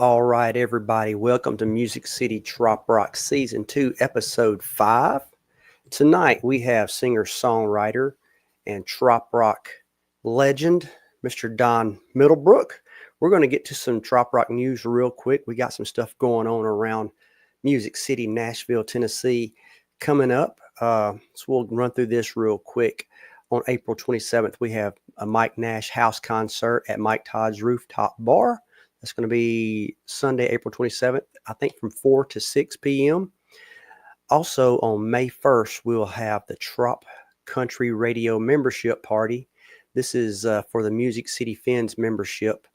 All right, everybody, welcome to Music City Trop Rock Season 2, Episode 5. Tonight we have singer-songwriter and Trop Rock legend, Mr. Don Middlebrook. We're going to get to some Trop Rock news real quick. We got some stuff going on around Music City, Nashville, Tennessee coming up. So we'll run through this real quick. On April 27th, we have a Mike Nash house concert at Mike Todd's Rooftop Bar. That's going to be Sunday, April 27th, I think from 4 to 6 p.m. Also, on May 1st, we'll have the Trop Country Radio membership party. This is for the Music City Fins membership.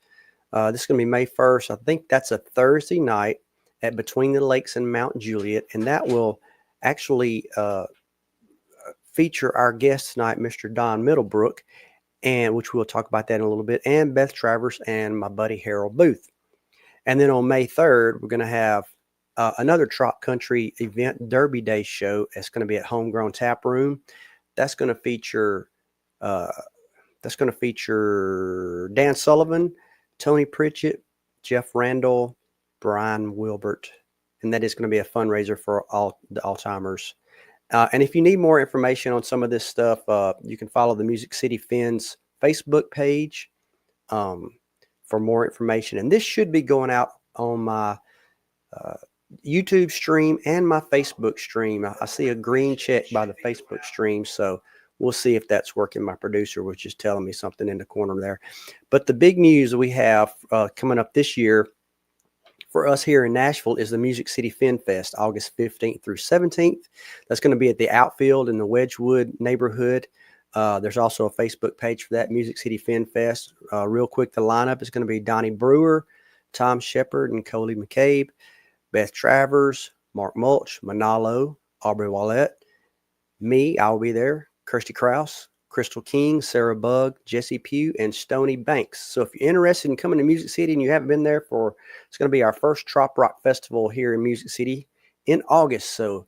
This is going to be May 1st. I think that's a Thursday night at Between the Lakes and Mount Juliet, and that will actually feature our guest tonight, Mr. Don Middlebrook, and which we'll talk about that in a little bit, and Beth Travers and my buddy Harold Booth. And then on May 3rd, we're going to have another Trop Country event, Derby Day show. It's going to be at Homegrown Tap Room. That's going to feature Dan Sullivan, Tony Pritchett, Jeff Randall, Brian Wilbert, and that is going to be a fundraiser for all the Alzheimer's. And if you need more information on some of this stuff, you can follow the Music City Fins Facebook page for more information. And this should be going out on my YouTube stream and my Facebook stream. I see a green check by the Facebook stream, so we'll see if that's working. My producer was just telling me something in the corner there. But the big news we have coming up this year for us here in Nashville is the Music City Fin Fest, August 15th through 17th. That's going to be at the Outfield in the Wedgwood neighborhood. There's also a Facebook page for that, Music City Fin Fest. Real quick, the lineup is going to be Donnie Brewer, Tom Shepard, and Coley McCabe, Beth Travers, Mark Mulch, Manalo, Aubrey Wallette, me, I'll be there, Kirsty Krause, Crystal King, Sarah Bug, Jesse Pugh, and Stony Banks. So if you're interested in coming to Music City and you haven't been there it's going to be our first Trop Rock Festival here in Music City in August. So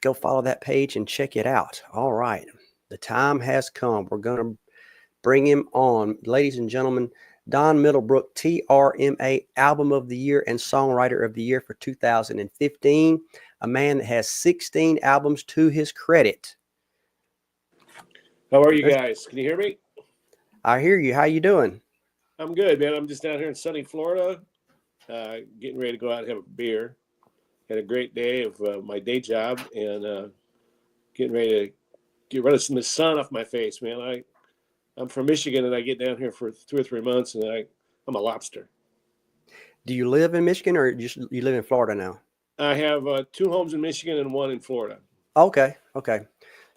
go follow that page and check it out. All right. The time has come. We're going to bring him on. Ladies and gentlemen, Don Middlebrook, TRMA Album of the Year and Songwriter of the Year for 2015. A man that has 16 albums to his credit. How are you guys? Can you hear me? I hear you. How you doing? I'm good, man. I'm just down here in sunny Florida, getting ready to go out and have a beer. Had a great day of my day job and getting ready to get rid of some of the sun off my face, man. I'm from Michigan and I get down here for 2 or 3 months and I'm a lobster. Do you live in Michigan or you live in Florida now? I have 2 homes in Michigan and 1 in Florida. Okay.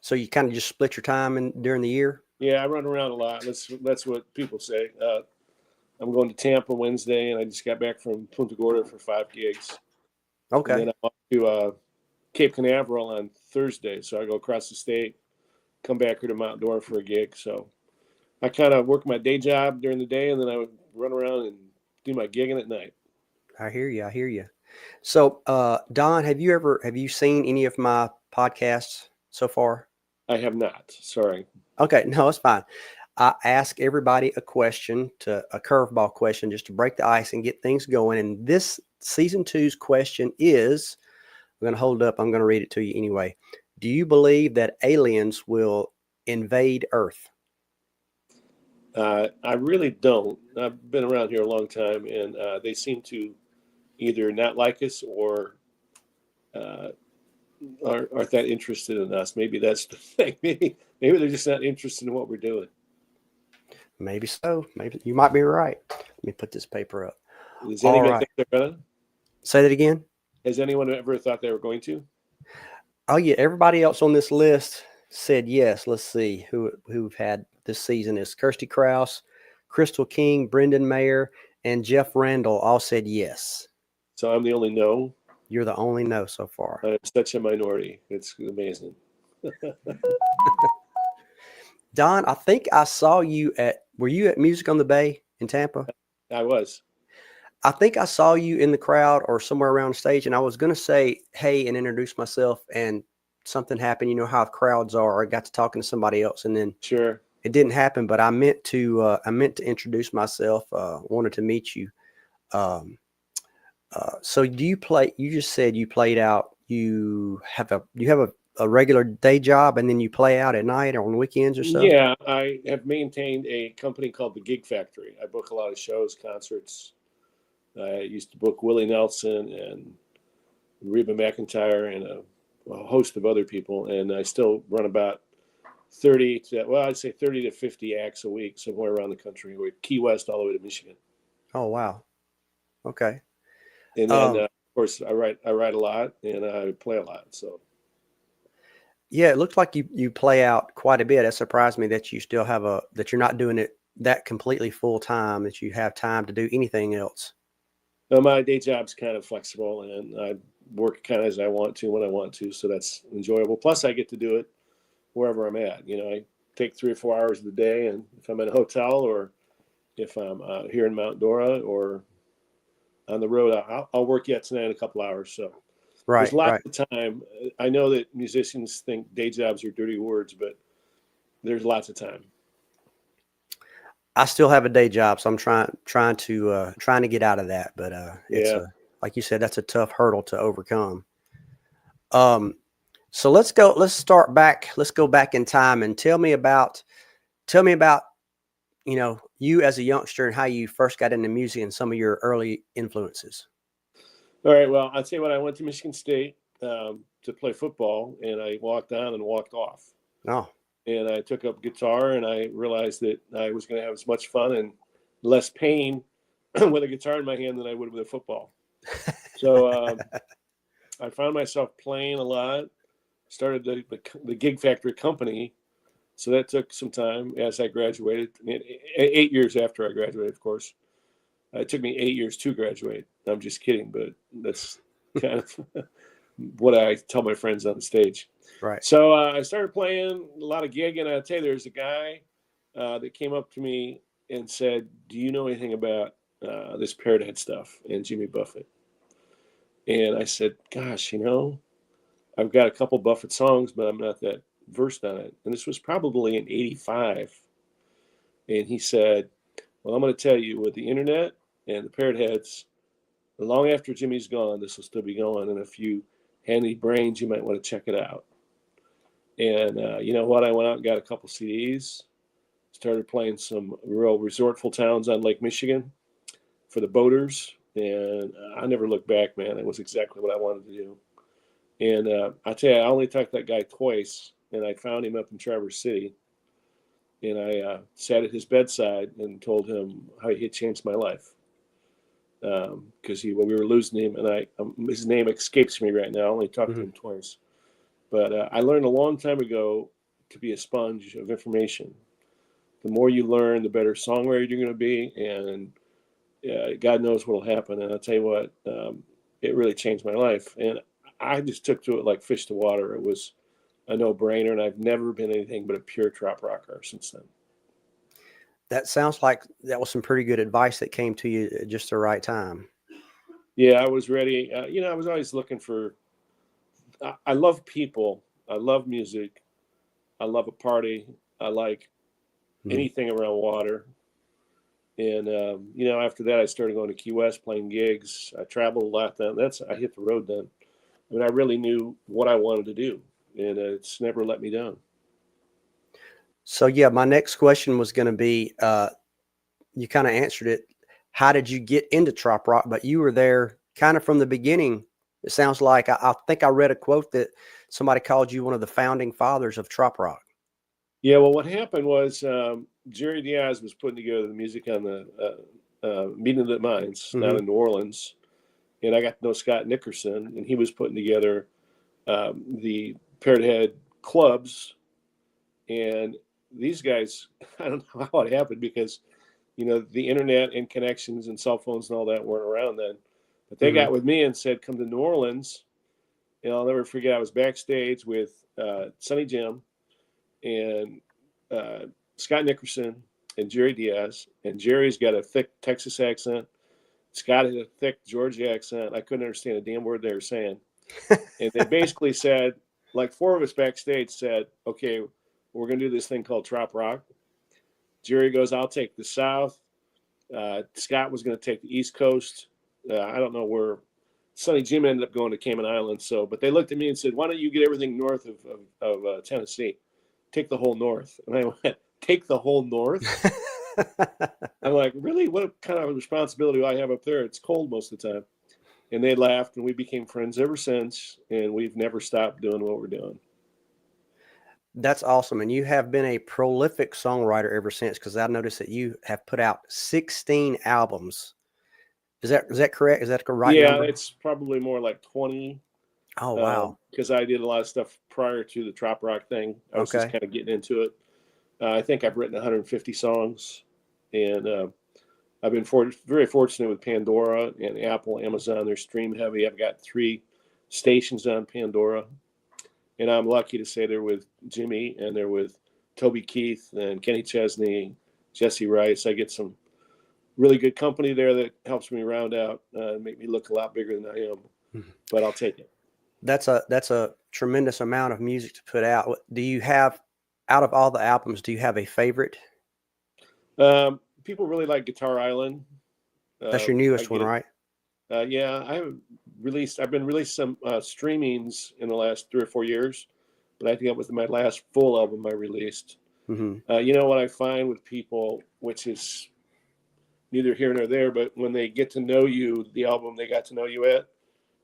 So you kind of just split your time during the year? Yeah, I run around a lot. That's what people say. I'm going to Tampa Wednesday, and I just got back from Punta Gorda for 5 gigs. Okay. And then I'm off to Cape Canaveral on Thursday, so I go across the state, come back here to Mount Dora for a gig. So I kind of work my day job during the day, and then I would run around and do my gigging at night. I hear you. So, Don, have you seen any of my podcasts so far? I have not. Sorry. Okay, no, it's fine. I ask everybody a curveball question, just to break the ice and get things going. And this season 2's question is, I'm going to hold up. I'm going to read it to you anyway. Do you believe that aliens will invade Earth? I really don't. I've been around here a long time, and they seem to either not like us or aren't that interested in us. Maybe that's the thing. Maybe they're just not interested in what we're doing. Maybe so. Maybe you might be right. Let me put this paper up. Does anyone think they're gonna? Say that again. Has anyone ever thought they were going to? Oh yeah, everybody else on this list said yes. Let's see who've had this season is Kirsty Krause, Crystal King, Brendan Mayer, and Jeff Randall all said yes. So I'm the only no. You're the only no so far. I'm such a minority. It's amazing. Don, I think I saw you were you at Music on the Bay in Tampa? I was. I think I saw you in the crowd or somewhere around the stage, and I was going to say, hey, and introduce myself, and something happened. You know how crowds are. I got to talking to somebody else, and then sure, it didn't happen, but I meant to introduce myself, wanted to meet you. So do you play? You just said you played out. You have a regular day job, and then you play out at night or on weekends or so. Yeah, I have maintained a company called the Gig Factory. I book a lot of shows, concerts. I used to book Willie Nelson and Reba McEntire and a host of other people, and I still run about I'd say 30 to 50 acts a week somewhere around the country, with Key West all the way to Michigan. Oh wow. Okay. And then, Um, of course, I write a lot and I play a lot. So, yeah, it looks like you play out quite a bit. It surprised me that you still have that you're not doing it that completely full time. That you have time to do anything else. my day job's kind of flexible, and I work kind of as I want to when I want to. So that's enjoyable. Plus, I get to do it wherever I'm at. I take 3 or 4 hours of the day, and if I'm in a hotel or if I'm here in Mount Dora or on the road, I'll work yet tonight in a couple hours. So there's Right, lots right. of time. I know that musicians think day jobs are dirty words, but there's lots of time. I still have a day job, so I'm trying to get out of that. But it's Yeah. a like you said, that's a tough hurdle to overcome. Um, so let's go. Let's start back. Let's go back in time and tell me about you as a youngster and how you first got into music and some of your early influences. All right. Well, I'll tell you what. I went to Michigan State to play football, and I walked on and walked off. Oh, And I took up guitar, and I realized that I was going to have as much fun and less pain with a guitar in my hand than I would with a football. So I found myself playing a lot. Started the Gig Factory company. So that took some time as I graduated. 8 years after I graduated, of course. It took me 8 years to graduate. I'm just kidding, but that's kind of what I tell my friends on the stage. right. So I started playing a lot of gig, and I'll tell you, there's a guy that came up to me and said, "Do you know anything about this Parrot Head stuff and Jimmy Buffett?" And I said, "Gosh, I've got a couple Buffett songs, but I'm not that versed on it." And this was probably in '85. And he said, "Well, I'm going to tell you, with the internet and the Parrot Heads, long after Jimmy's gone, this will still be going. And if you have any brains, you might want to check it out." And you know what? I went out and got a couple CDs, started playing some real resortful towns on Lake Michigan for the boaters. And I never looked back, man. It was exactly what I wanted to do. And I tell you, I only talked to that guy twice, and I found him up in Traverse City. And I sat at his bedside and told him how he had changed my life. Because when we were losing him, and his name escapes me right now. I only talked to Mhm. him twice. But I learned a long time ago to be a sponge of information. The more you learn, the better songwriter you're going to be, and God knows what will happen. And I'll tell you what, it really changed my life. And I just took to it like fish to water. It was a no-brainer, and I've never been anything but a pure trop rocker since then. That sounds like that was some pretty good advice that came to you at just the right time. Yeah, I was ready. I was always looking for. I love people. I love music. I love a party. I like Mhm. anything around water. And after that, I started going to Key West, playing gigs. I traveled a lot then. I hit the road then. I mean, I really knew what I wanted to do, and it's never let me down. So yeah, my next question was going to be, you kind of answered it. How did you get into trop rock? But you were there kind of from the beginning. It sounds like I think I read a quote that somebody called you one of the founding fathers of trop rock. Yeah, well, what happened was Jerry Diaz was putting together the music on the Meeting of the Minds down Hmm. in New Orleans, and I got to know Scott Nickerson, and he was putting together the Parrot Head clubs. And these guys, I don't know how it happened, because the internet and connections and cell phones and all that weren't around then. But they Hmm. got with me and said, "Come to New Orleans." And I'll never forget, I was backstage with Sonny Jim and uh, Scott Nickerson and Jerry Diaz. And Jerry's got a thick Texas accent. Scott had a thick Georgia accent. I couldn't understand a damn word they were saying. And they basically said, like, four of us backstage said, "Okay, we're going to do this thing called Trop Rock." Jerry goes, "I'll take the South." Scott was going to take the East Coast. I don't know where Sonny Jim ended up going to Cayman Islands. So, but they looked at me and said, "Why don't you get everything north of Tennessee? Take the whole north." And I went, "Take the whole north?" I'm like, "Really? What kind of responsibility do I have up there? It's cold most of the time." And they laughed, and we became friends ever since. And we've never stopped doing what we're doing. That's awesome. And you have been a prolific songwriter ever since, because I noticed that you have put out 16 albums. Is that correct? Is that the right Yeah, number? it's probably more like 20. Oh, wow. Because I did a lot of stuff prior to the Trop Rock thing. I was just Okay. kind of getting into it. I think I've written 150 songs, and I've been very fortunate with Pandora and Apple, Amazon. They're stream heavy. I've got 3 stations on Pandora, and I'm lucky to say they're with Jimmy, and they're with Toby Keith and Kenny Chesney, Jesse Rice. I get some really good company there that helps me round out, make me look a lot bigger than I am, but I'll take it. That's a tremendous amount of music to put out. Do you have, out of all the albums, do you have a favorite? People really like Guitar Island. That's your newest one, right? Yeah, I've been released some streamings in the last 3 or 4 years, but I think that was my last full album I released. Mm-hmm. You know what I find with people, which is neither here nor there, but when they get to know you, the album they got to know you at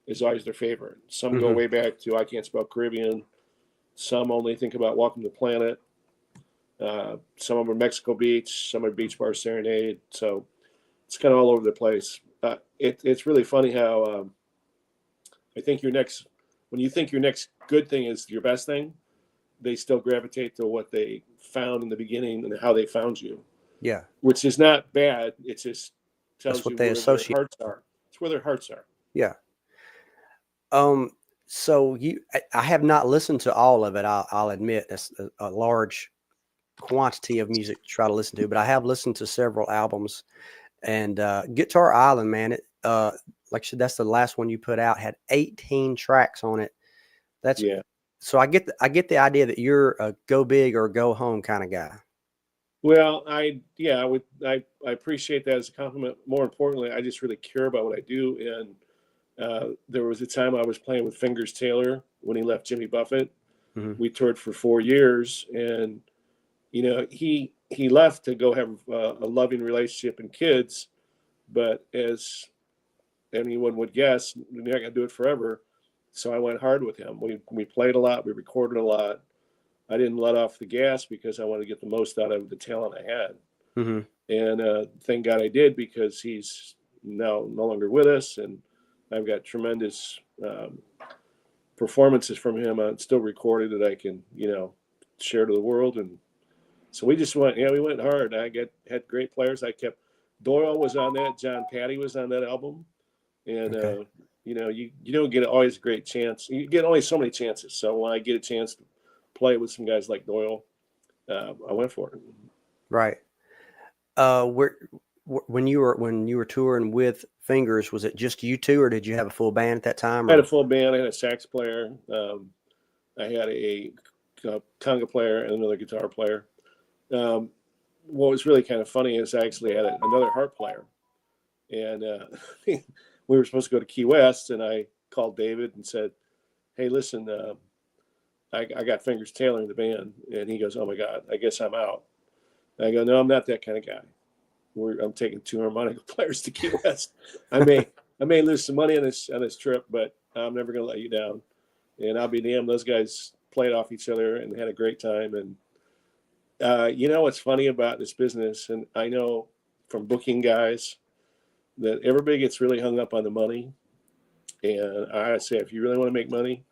is always their favorite. Some go way back to I Can't Spell Caribbean. Some only think about Welcome to the Planet. Some of them are Mexico Beach. Some are Beach Bar Serenade. So it's kind of all over the place. It's really funny how I think when you think your next good thing is your best thing, they still gravitate to what they found in the beginning and how they found you. Yeah. Which is not bad. It just tells That's what you they where associate. their hearts are. It's where their hearts are. Yeah. So I have not listened to all of it. I'll admit that's a large quantity of music to try to listen to, but I have listened to several albums. And Guitar Island, man, like I said, that's the last one you put out, had 18 tracks on it. That's Yeah. So I get the idea that you're a go big or go home kind of guy. Well, I appreciate that as a compliment. More importantly, I just really care about what I do. And there was a time I was playing with Fingers Taylor when he left Jimmy Buffett. Mm-hmm. We toured for 4 years, and he left to go have a loving relationship and kids. But as anyone would guess, you're not going to do it forever. So I went hard with him. We played a lot. We recorded a lot. I didn't let off the gas because I wanted to get the most out of the talent I had. Mm-hmm. And thank God I did, because he's now no longer with us. And I've got tremendous performances from him still recorded that I can, share to the world. And so we just went hard. Had great players. Doyle was on that. John Patty was on that album. And, Okay. you don't get always a great chance. You get only so many chances. So when I get a chance to play with some guys like Doyle, I went for it. Right. When you were touring with Fingers, was it just you two, or did you have a full band at that time? I had a full band. I had a sax player. I had a conga player and another guitar player. What was really kind of funny is I actually had another harp player, and we were supposed to go to Key West, and I called David and said, "Hey, listen, I got Fingers Taylor in the band," and he goes, "Oh my God, I guess I'm out." And I go, "No, I'm not that kind of guy. I'm taking 2 harmonica players to Key West. I may lose some money on this trip, but I'm never going to let you down." And I'll be damned. Those guys played off each other and had a great time. And what's funny about this business, and I know from booking guys that everybody gets really hung up on the money. And I say, if you really want to make money,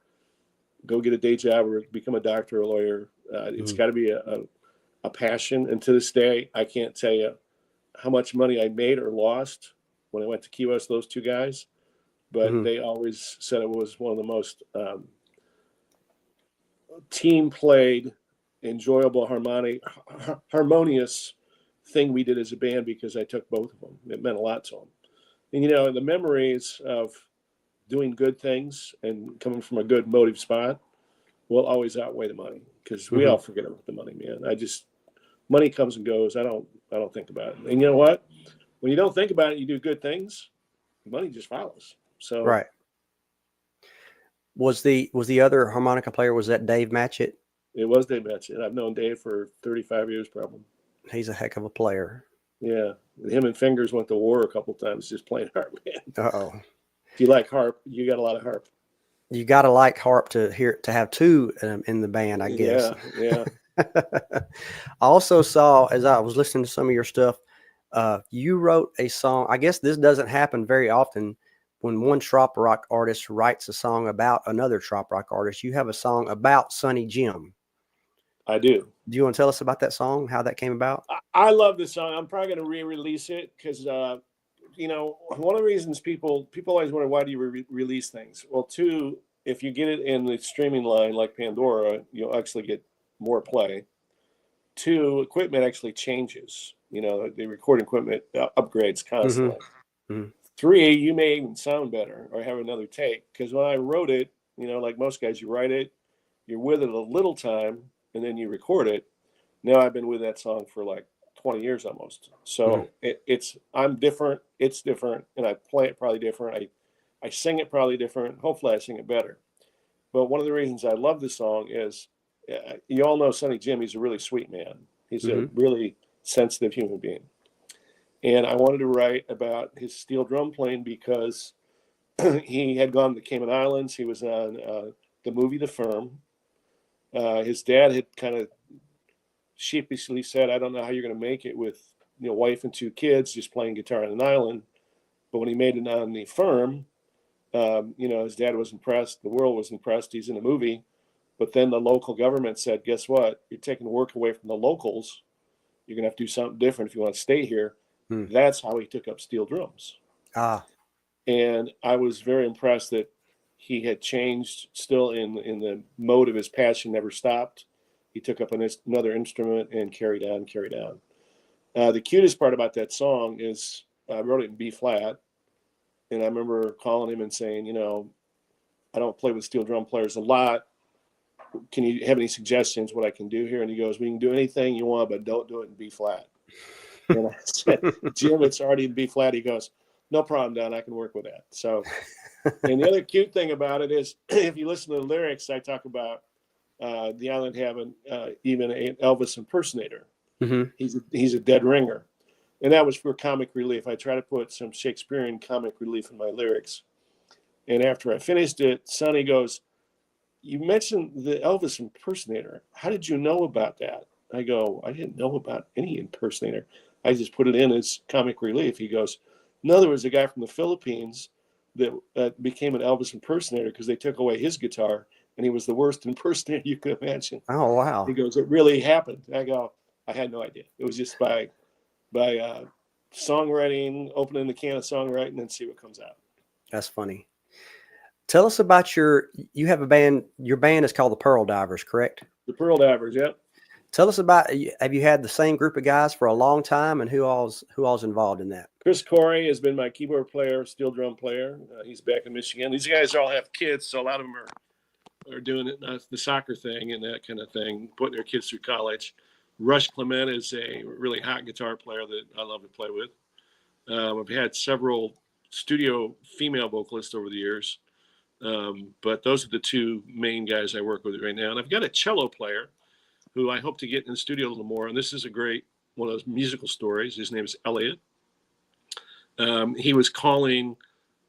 go get a day job or become a doctor or a lawyer. It's got to be a passion. And to this day, I can't tell you how much money I made or lost when I went to Key West, those 2 guys. But they always said it was one of the most team played, enjoyable, harmonious thing we did as a band, because I took both of them. It meant a lot to them. And, the memories of doing good things and coming from a good motive spot will always outweigh the money, because we all forget about the money, man. Money comes and goes. I don't think about it. And you know what? When you don't think about it, you do good things, money just follows. So Right. Was the other harmonica player, was that Dave Matchett? It was Dave Matchett. I've known Dave for 35 years, probably. He's a heck of a player. Yeah, him and Fingers went to war a couple times just playing harp, man. Uh-oh. If you like harp, you got a lot of harp. You got to like harp to have two in the band, I guess. Yeah. I also saw, as I was listening to some of your stuff, you wrote a song. I guess this doesn't happen very often when one trop rock artist writes a song about another trop rock artist. You have a song about Sonny Jim. I do. Do you want to tell us about that song, how that came about? I love this song. I'm probably going to re-release it because, one of the reasons people always wonder, why do you release things? Well, two, if you get it in the streaming line like Pandora, you'll actually get more play. Two, equipment actually changes. The recording equipment upgrades constantly. Mm-hmm. Three, you may even sound better or have another take. Because when I wrote it, like most guys, you write it, you're with it a little time, and then you record it. Now I've been with that song for like 20 years almost. So I'm different. It's different. And I play it probably different. I sing it probably different. Hopefully I sing it better. But one of the reasons I love this song is, you all know Sonny Jim. He's a really sweet man. He's a really sensitive human being. And I wanted to write about his steel drum playing because he had gone to the Cayman Islands. He was on the movie The Firm. His dad had kind of sheepishly said, I don't know how you're going to make it with wife and two kids just playing guitar on an island. But when he made it on The Firm, his dad was impressed. The world was impressed. He's in a movie. But then the local government said, guess what? You're taking work away from the locals. You're going to have to do something different if you want to stay here. That's how he took up steel drums. And I was very impressed that he had changed, still in the mode of his passion, never stopped. He took up another instrument and carried on. The cutest part about that song is I wrote it in B flat. And I remember calling him and saying, I don't play with steel drum players a lot. Can you have any suggestions what I can do here? And he goes, we can do anything you want, but don't do it in B flat. And I said, Jim, it's already in B flat. He goes, no problem, Don. I can work with that. So, and the other cute thing about it is, if you listen to the lyrics, I talk about the island having even an Elvis impersonator. He's a dead ringer. And that was for comic relief. I try to put some Shakespearean comic relief in my lyrics. And after I finished it, Sonny goes, you mentioned the Elvis impersonator. How did you know about that? I go, I didn't know about any impersonator. I just put it in as comic relief. He goes, in other words, a guy from the Philippines that became an Elvis impersonator because they took away his guitar, and he was the worst impersonator you could imagine. Oh, wow. He goes, it really happened. I go, I had no idea. It was just by songwriting, opening the can of songwriting, and see what comes out. That's funny. Tell us about you have a band. Your band is called the Pearl Divers, correct? The Pearl Divers, yep. Tell us about, have you had the same group of guys for a long time, and who all's involved in that? Chris Corey has been my keyboard player, steel drum player. He's back in Michigan. These guys all have kids, so a lot of them are doing it, the soccer thing and that kind of thing, putting their kids through college. Rush Clement is a really hot guitar player that I love to play with. I've had several studio female vocalists over the years, but those are the two main guys I work with right now. And I've got a cello player who I hope to get in the studio a little more. And this is a great one of those musical stories. His name is Elliot. He was calling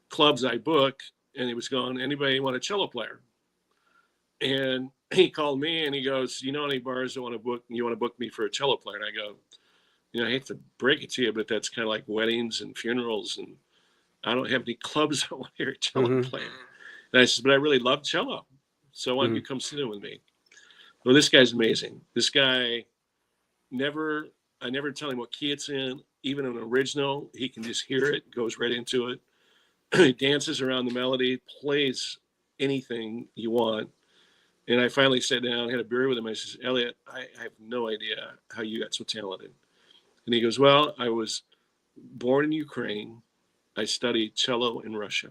clubs I book, and he was going, anybody want a cello player? And he called me and he goes, any bars that want to book me for a cello player? And I go, I hate to break it to you, but that's kind of like weddings and funerals, and I don't have any clubs that want to hear a cello player. And I said, but I really love cello, so why don't you come sit in with me? Well, this guy's amazing. This guy I never tell him what key it's in. Even an original, he can just hear it, goes right into it. He dances around the melody, plays anything you want. And I finally sat down, had a beer with him. I said, Elliot, I have no idea how you got so talented. And he goes, well, I was born in Ukraine. I studied cello in Russia.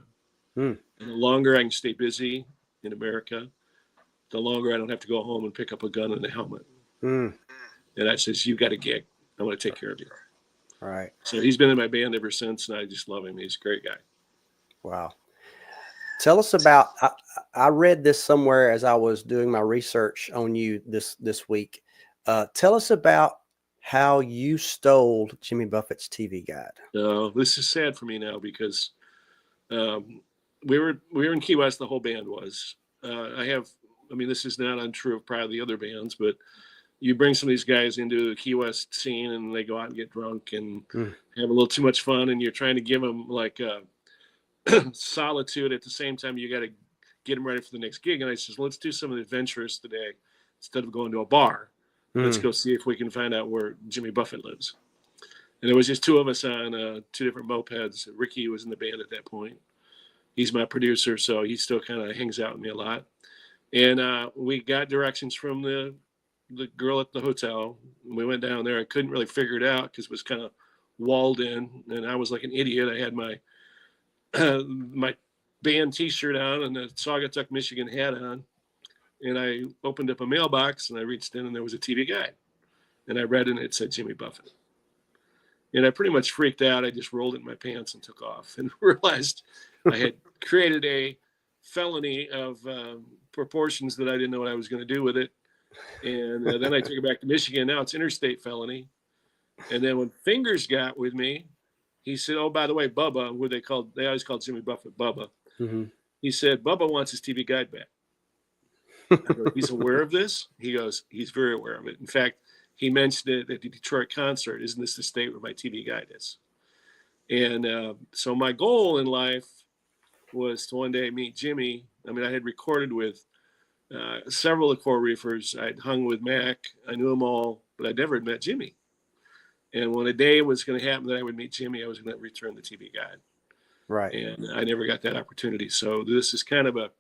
And the longer I can stay busy in America, the longer I don't have to go home and pick up a gun and a helmet. And I says, you got a gig. I want to take care of you. All right. So he's been in my band ever since, and I just love him. He's a great guy. Wow. Tell us about. I read this somewhere as I was doing my research on you this week. Tell us about how you stole Jimmy Buffett's TV guide. This is sad for me now because um, we were in Key West. The whole band was. I mean, this is not untrue of probably the other bands, but you bring some of these guys into the Key West scene, and they go out and get drunk and Mm. have a little too much fun, and you're trying to give them like solitude at the same time. You got to get them ready for the next gig. And I says, let's do something adventurous today instead of going to a bar. Let's go see if we can find out where Jimmy Buffett lives. And there was just two of us on two different mopeds. Ricky was in the band at that point. He's my producer, so he still kind of hangs out with me a lot. And we got directions from the girl at the hotel. We went down there. I couldn't really figure it out because it was kind of walled in, and I was like an idiot. I had my my band T-shirt on and the Saugatuck, Michigan hat on, and I opened up a mailbox and I reached in and there was a TV guide, and I read it and it said Jimmy Buffett, and I pretty much freaked out. I just rolled it in my pants and took off and realized I had created a felony of proportions that I didn't know what I was going to do with it. And then I took it back to Michigan. Now it's interstate felony. And then when Fingers got with me, he said, "Oh, by the way, Bubba," who they always called Jimmy Buffett Bubba. Mm-hmm. He said, "Bubba wants his TV guide back." I go, "He's aware of this?" He goes, "He's very aware of it. In fact, he mentioned it at the Detroit concert. Isn't this the state where my TV guide is?" And so my goal in life was to one day meet Jimmy. I mean, I had recorded with several of the core reefers. I'd hung with Mac. I knew them all, but I'd never met Jimmy. And when a day was going to happen that I would meet Jimmy, I was going to return the TV guide. Right. And I never got that opportunity. So this is kind of a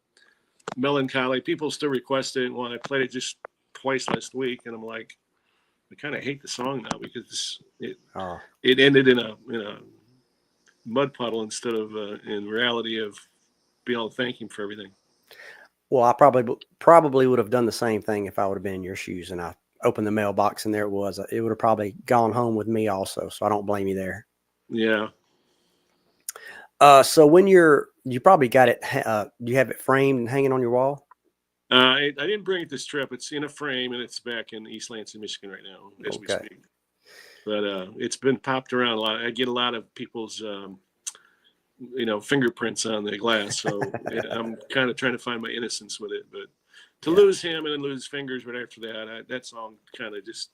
melancholy. People still request it. Well, I played it just twice last week, and I'm like, I kind of hate the song now because it ended in a mud puddle instead of in reality of being able to thank him for everything. Well, I probably would have done the same thing if I would have been in your shoes and I opened the mailbox and there it was. It would have probably gone home with me also. So I don't blame you there. Yeah. So when you probably got it, do you have it framed and hanging on your wall? I didn't bring it this trip. It's in a frame and it's back in East Lansing, Michigan right now as we speak. But it's been popped around a lot. I get a lot of people's fingerprints on the glass. So I'm kind of trying to find my innocence with it. But to lose him and then lose Fingers right after that, that song kind of just,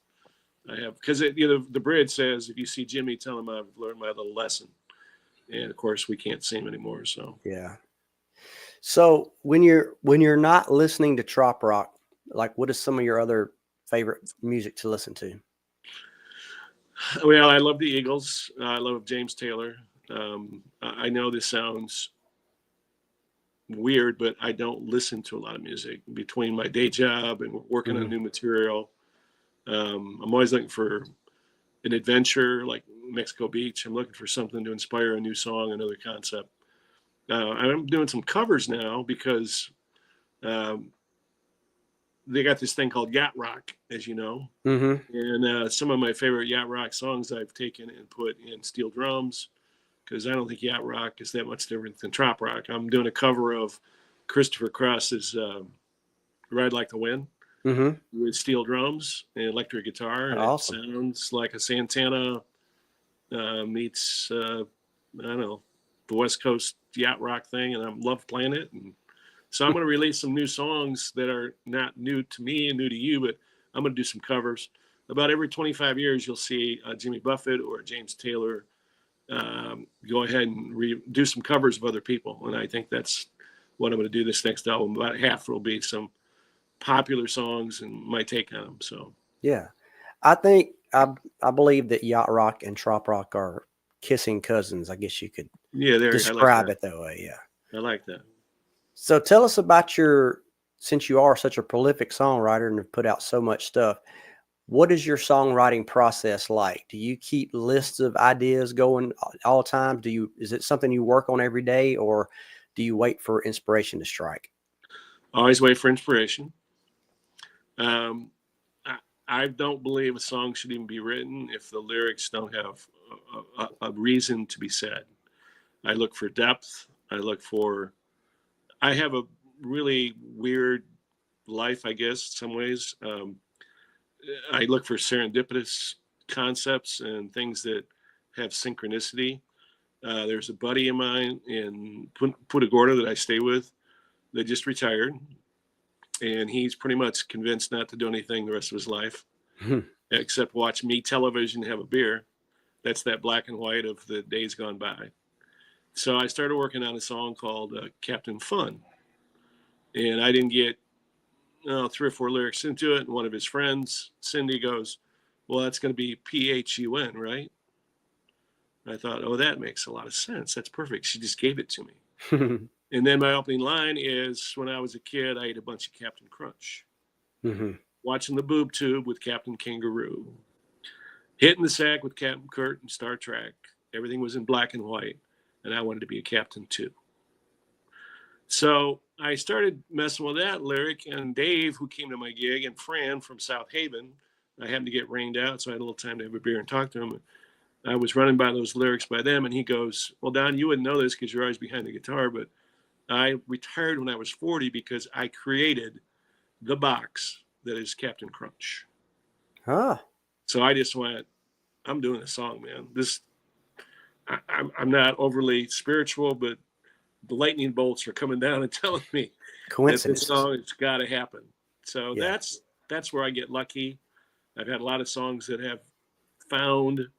I have, because the bridge says, if you see Jimmy, tell him I've learned my little lesson. And of course we can't see him anymore. So, yeah. So when you're not listening to Trop Rock, like what is some of your other favorite music to listen to? Well, I love the Eagles. I love James Taylor. I know this sounds weird, but I don't listen to a lot of music between my day job and working on new material. I'm always looking for an adventure like Mexico Beach. I'm looking for something to inspire a new song, another concept. I'm doing some covers now because they got this thing called yacht rock, as you know. Mm-hmm. And some of my favorite yacht rock songs I've taken and put in steel drums, because I don't think yacht rock is that much different than trop rock. I'm doing a cover of Christopher Cross's Ride Like the Wind with steel drums and electric guitar. And awesome. It sounds like a Santana meets, I don't know, the West Coast yacht rock thing. And I love playing it. And so I'm going to release some new songs that are not new to me and new to you, but I'm going to do some covers. About every 25 years, you'll see Jimmy Buffett or James Taylor go ahead and do some covers of other people. And I think that's what I'm going to do this next album. About half will be some popular songs and my take on them. So, yeah, I think, I believe that yacht rock and trop rock are kissing cousins. I guess you could describe it that way. Yeah. I like that. So tell us about since you are such a prolific songwriter and have put out so much stuff, what is your songwriting process like? Do you keep lists of ideas going all the time? Is it something you work on every day, or do you wait for inspiration to strike? Always wait for inspiration. I don't believe a song should even be written if the lyrics don't have a reason to be said. I look for depth. I look for I have a really weird life, I guess, in some ways. I look for serendipitous concepts and things that have synchronicity. There's a buddy of mine in Punta Gorda that I stay with that just retired, and he's pretty much convinced not to do anything the rest of his life except watch me television, have a beer. That's that black and white of the days gone by. So I started working on a song called Captain Fun, and I didn't get 3 or 4 lyrics into it. And one of his friends, Cindy, goes, "Well, that's going to be PHUN, right?" I thought, "Oh, that makes a lot of sense. That's perfect." She just gave it to me. And then my opening line is, when I was a kid, I ate a bunch of Captain Crunch. Watching the boob tube with Captain Kangaroo. Hitting the sack with Captain Kirk and Star Trek. Everything was in black and white, and I wanted to be a captain too. So I started messing with that lyric, and Dave, who came to my gig, and Fran from South Haven, I happened to get rained out, so I had a little time to have a beer and talk to him. I was running by those lyrics by them, and he goes, "Well, Don, you wouldn't know this because you're always behind the guitar, but I retired when I was 40 because I created the box that is Captain Crunch." So I just went, "I'm doing a song, man. I'm not overly spiritual, but the lightning bolts are coming down and telling me that this song has got to happen." So that's where I get lucky. I've had a lot of songs that have found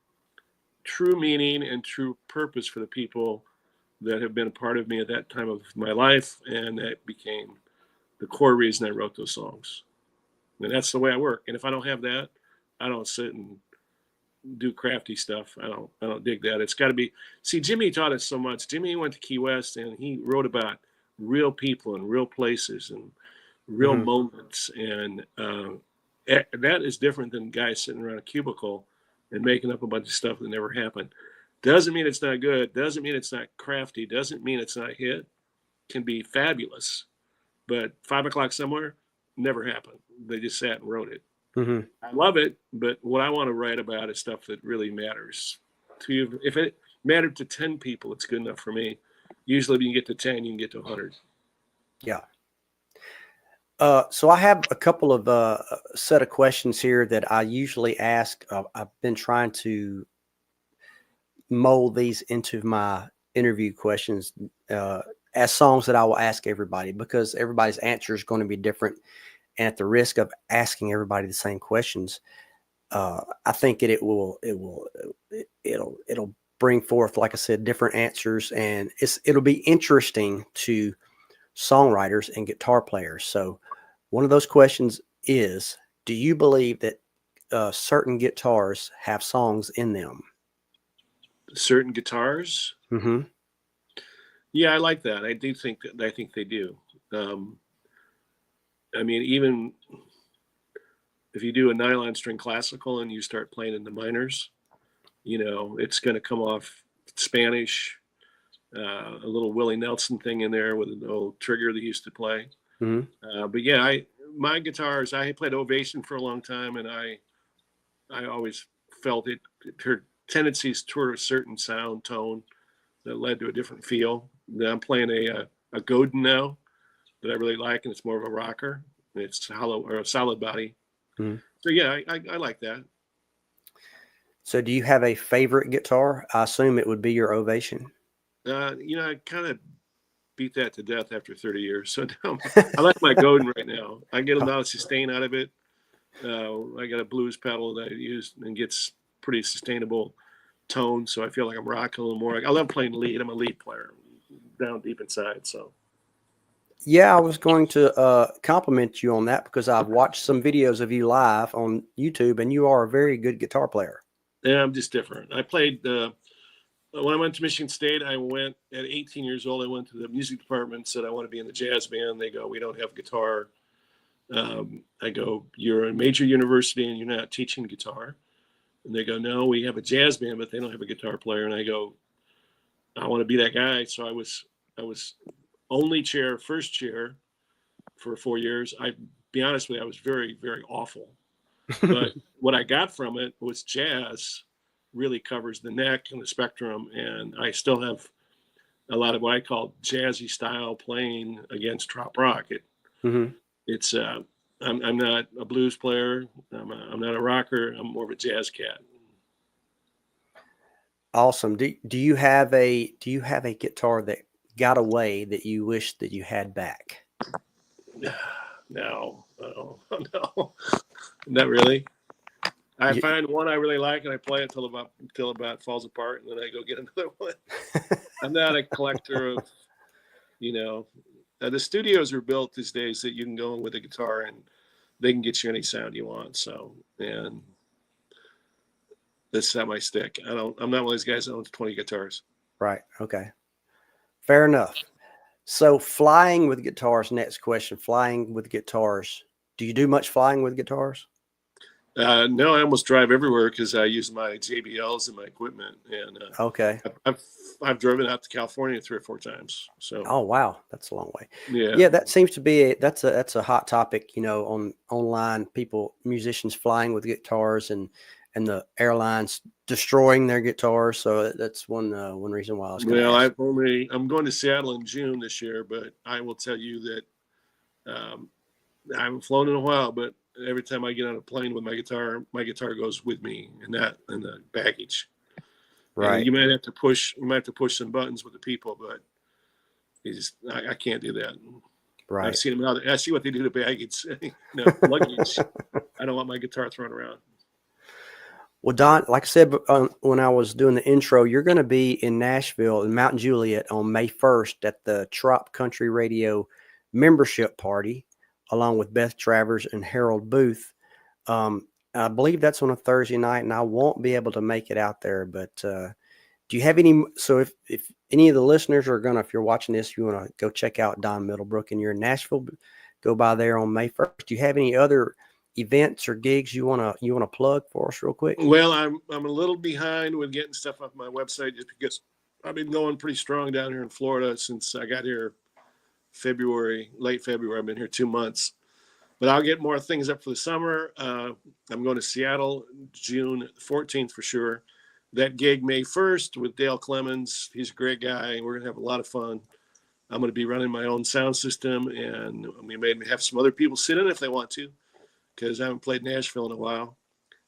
true meaning and true purpose for the people that have been a part of me at that time of my life, and that became the core reason I wrote those songs. And that's the way I work. And if I don't have that, I don't sit and do crafty stuff. I don't dig that. It's got to be. See, Jimmy taught us so much. Jimmy went to Key West, and he wrote about real people and real places and real moments, and that is different than guys sitting around a cubicle and making up a bunch of stuff that never happened. Doesn't mean it's not good. Doesn't mean it's not crafty. Doesn't mean it's not a hit. Can be fabulous, but 5 o'clock somewhere never happened. They just sat and wrote it. I love it, but what I want to write about is stuff that really matters to you. If it mattered to 10 people, it's good enough for me. Usually, if you can get to 10, you can get to 100. Yeah. So I have a couple of set of questions here that I usually ask. I've been trying to mold these into my interview questions as songs that I will ask everybody, because everybody's answer is going to be different. And at the risk of asking everybody the same questions, I think it'll bring forth, like I said, different answers, and it'll be interesting to songwriters and guitar players. So one of those questions is, do you believe that certain guitars have songs in them? Certain guitars? Yeah, I like that. I think they do. I mean, even if you do a nylon string classical and you start playing in the minors, it's going to come off Spanish, a little Willie Nelson thing in there with an old trigger that used to play. But yeah, my guitars, I played Ovation for a long time, and I always felt her tendencies toward a certain sound tone that led to a different feel. Now I'm playing a Godin now that I really like, and it's more of a rocker. It's hollow or a solid body. So yeah, I like that. So do you have a favorite guitar? I assume it would be your Ovation. I kind of beat that to death after 30 years. So now I like my Godin right now. I get a lot of sustain out of it. I got a blues pedal that I use and gets pretty sustainable tone. So I feel like I'm rocking a little more. I love playing lead. I'm a lead player down deep inside. So. Yeah, I was going to compliment you on that, because I've watched some videos of you live on YouTube, and you are a very good guitar player. Yeah, I'm just different. I played when I went to Michigan State. I went at 18 years old. I went to the music department, said I want to be in the jazz band. They go, "We don't have guitar." I go, "You're a major university and you're not teaching guitar." And they go, "No, we have a jazz band, but they don't have a guitar player." And I go, "I want to be that guy." So I was only chair, first chair for 4 years. I be honest with you, I was very, very awful. But what I got from it was jazz really covers the neck and the spectrum. And I still have a lot of what I call jazzy style playing against Trop Rock. Mm-hmm. It's I'm not a blues player. I'm not a rocker. I'm more of a jazz cat. Awesome. Do you have a guitar that got away that you wish that you had back? No, no, no, not really. I You, find one I really like and I play it till about falls apart, and then I go get another one. I'm not a collector of, you know, the studios are built these days that you can go in with a guitar and they can get you any sound you want. So, and that's not my stick. I'm not one of those guys that owns 20 guitars. right. Okay. Fair enough. So flying with guitars, next question, flying with guitars. Do you do much flying with guitars? No, I almost drive everywhere because I use my JBLs and my equipment, and Okay. I've driven out to California 3 or 4 times. So, Oh, wow. That's a long way. yeah. Yeah, that seems to be that's a hot topic, on online, musicians flying with guitars and the airlines destroying their guitars. So that's one reason why I was going to Well, ask. I'm going to Seattle in June this year, but I will tell you that I haven't flown in a while, but every time I get on a plane with my guitar goes with me and that and the baggage. And Right. you might have to push some buttons with the people, but I can't do that. I've Right. seen them out. I see what they do to baggage, luggage. I don't want my guitar thrown around. Well, Don, like I said when I was doing the intro, you're going to be in Nashville in Mount Juliet on May 1st at the Trop Country Radio membership party, along with Beth Travers and Harold Booth. I believe that's on a Thursday night, and I won't be able to make it out there. But do you have any? So if any of the listeners are if you're watching this, you want to go check out Don Middlebrook, and you're in Nashville, go by there on May 1st. Do you have any other events or gigs you want to plug for us real quick? Well, I'm a little behind with getting stuff off my website just because I've been going pretty strong down here in Florida since I got here late February. I've been here 2 months, but I'll get more things up for the summer. I'm going to Seattle June 14th for sure. That gig May 1st with Dale Clemens. He's a great guy. We're going to have a lot of fun. I'm going to be running my own sound system, and we may have some other people sit in if they want to, because I haven't played Nashville in a while.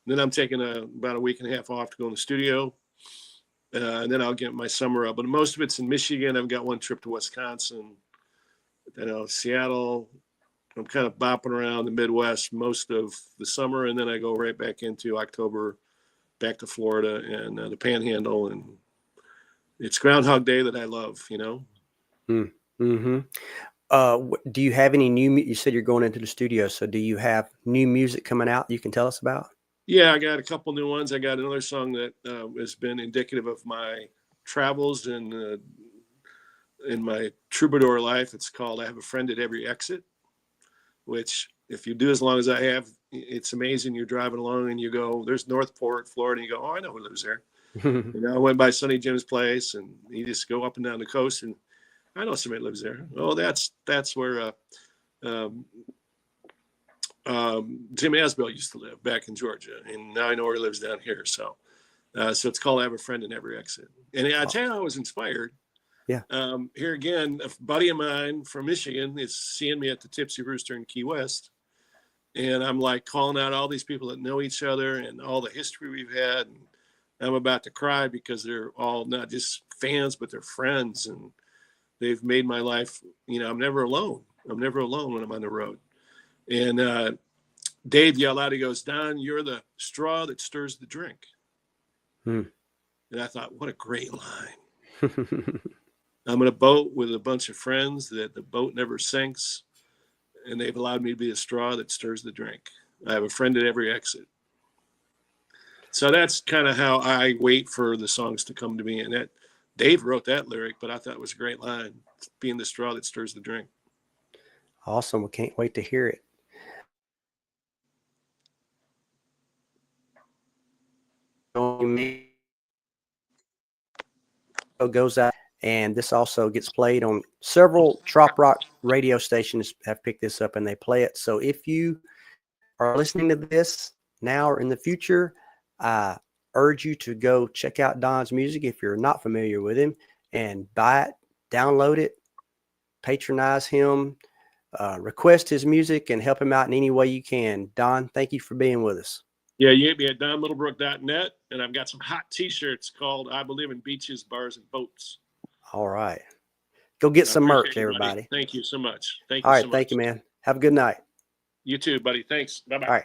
And then I'm taking about a week and a half off to go in the studio. And then I'll get my summer up. But most of it's in Michigan. I've got one trip to Wisconsin, Seattle. I'm kind of bopping around the Midwest most of the summer. And then I go right back into October, back to Florida and the Panhandle. And it's Groundhog Day that I love, Mm-hmm. Do you have any you said you're going into the studio, so do you have new music coming out you can tell us about? Yeah, I got a couple new ones. I got another song that has been indicative of my travels and in my troubadour life. It's called I Have a Friend at Every Exit, which if you do as long as I have, it's amazing. You're driving along and you go, there's Northport, Florida, and you go, oh, I know who lives there. I went by Sonny Jim's place, and you just go up and down the coast, and I know somebody lives there. Oh, that's where Jim Asbell used to live back in Georgia, and now I know where he lives down here. So it's called I Have a Friend in Every Exit. And I tell you, I was inspired. Yeah. Here again, a buddy of mine from Michigan is seeing me at the Tipsy Rooster in Key West. And I'm like calling out all these people that know each other and all the history we've had. And I'm about to cry because they're all not just fans, but they're friends. And they've made my life, I'm never alone. I'm never alone when I'm on the road. And Dave yelled out, he goes, Don, you're the straw that stirs the drink. And I thought, what a great line. I'm in a boat with a bunch of friends that the boat never sinks, and they've allowed me to be a straw that stirs the drink. I have a friend at every exit. So that's kind of how I wait for the songs to come to me. And that Dave wrote that lyric, but I thought it was a great line, being the straw that stirs the drink. Awesome. We can't wait to hear it. Goes out, and this also gets played on several Trop Rock radio stations have picked this up and they play it. So if you are listening to this now or in the future, I urge you to go check out Don's music if you're not familiar with him and buy it, download it, patronize him, request his music, and help him out in any way you can. Don, thank you for being with us. Yeah, you get me at donmiddlebrook.net, and I've got some hot T-shirts called "I Believe in Beaches, Bars, and Boats." All right. Go get some merch, everybody. Thank you so much. Thank All you right. so much. Thank you, man. Have a good night. You too, buddy. Thanks. Bye-bye. All right.